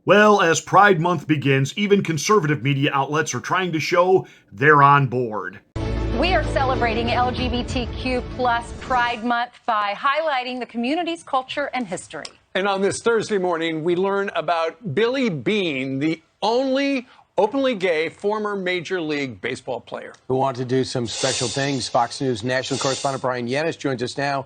Well, as Pride Month begins, even conservative media outlets are trying to show they're on board. We are celebrating LGBTQ plus Pride Month by highlighting the community's culture and history. And on this Thursday morning, we learn about Billy Beane, the only openly gay former Major League Baseball player. Who want to do some special things. Fox News national correspondent Brian Yanis joins us now.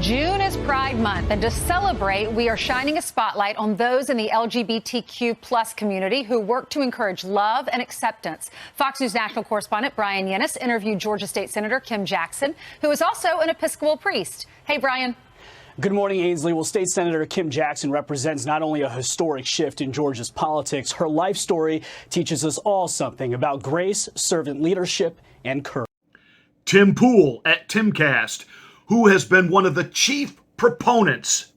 June is Pride Month, and to celebrate, we are shining a spotlight on those in the LGBTQ plus community who work to encourage love and acceptance. Fox News national correspondent Brian Yanis interviewed Georgia State Senator Kim Jackson, who is also an Episcopal priest. Hey, Brian. Good morning, Ainsley. Well, State Senator Kim Jackson represents not only a historic shift in Georgia's politics, her life story teaches us all something about grace, servant leadership, and courage. Tim Pool at Timcast, who has been one of the chief proponents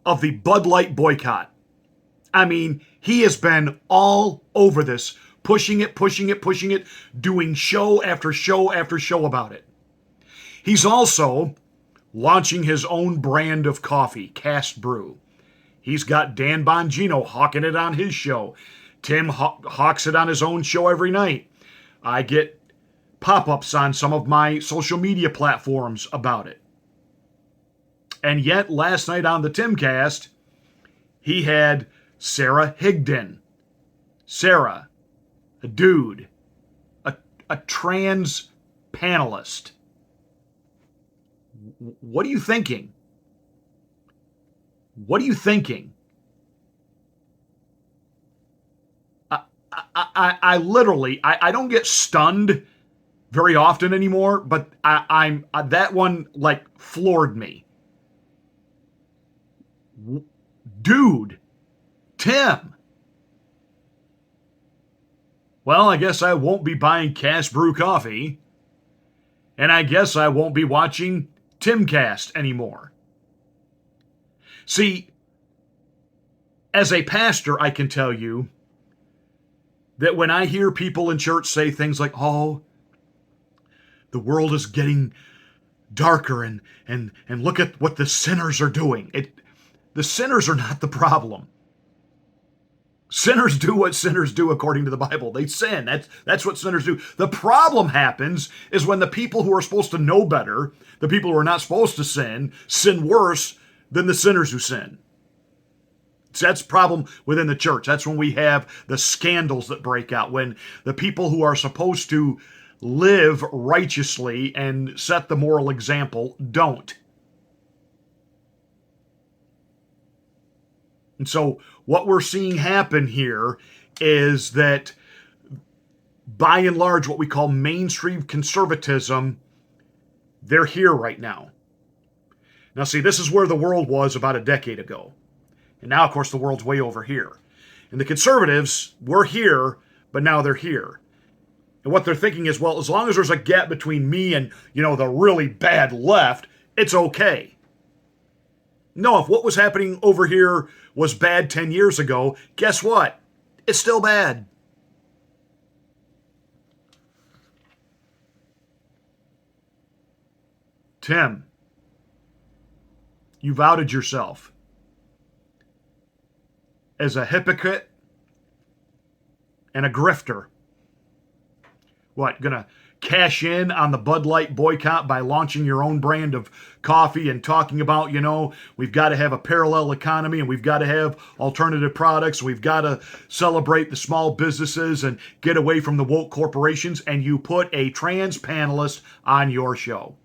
of the Bud Light boycott. I mean, he has been all over this, pushing it, doing show after show after show about it. He's also launching his own brand of coffee, Cast Brew. He's got Dan Bongino hawking it on his show. Tim hawks it on his own show every night. I get pop-ups on some of my social media platforms about it. And yet, last night on the Timcast, he had Sarah Higdon. Sarah, a dude, a trans panelist. What are you thinking? What are you thinking? I literally, I don't get stunned very often anymore, but I'm that one like floored me. Dude, Tim. Well, I guess I won't be buying Cast Brew coffee, and I guess I won't be watching Timcast anymore. See, as a pastor, I can tell you that when I hear people in church say things like, "Oh, the world is getting darker and look at what the sinners are doing." The sinners are not the problem. Sinners do what sinners do according to the Bible. They sin. That's what sinners do. The problem happens is when the people who are supposed to know better, the people who are not supposed to sin worse than the sinners who sin. So that's the problem within the church. That's when we have the scandals that break out, when the people who are supposed to live righteously and set the moral example don't. And so what we're seeing happen here is that, by and large, what we call mainstream conservatism, they're here right now. Now, see, this is where the world was about a decade ago. And now, of course, the world's way over here. And the conservatives were here, but now they're here. And what they're thinking is, well, as long as there's a gap between me and, the really bad left, it's okay. No, if what was happening over here was bad 10 years ago, guess what? It's still bad. Tim, you've outed yourself as a hypocrite and a grifter. What, gonna cash in on the Bud Light boycott by launching your own brand of coffee and talking about, we've got to have a parallel economy and we've got to have alternative products. We've got to celebrate the small businesses and get away from the woke corporations, and you put a trans panelist on your show.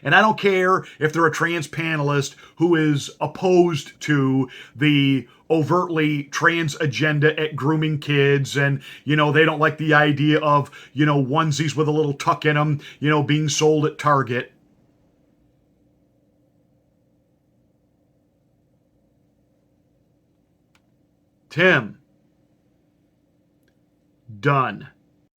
And I don't care if they're a trans panelist who is opposed to the overtly trans agenda at grooming kids, and, they don't like the idea of, onesies with a little tuck in them, being sold at Target. Tim, done.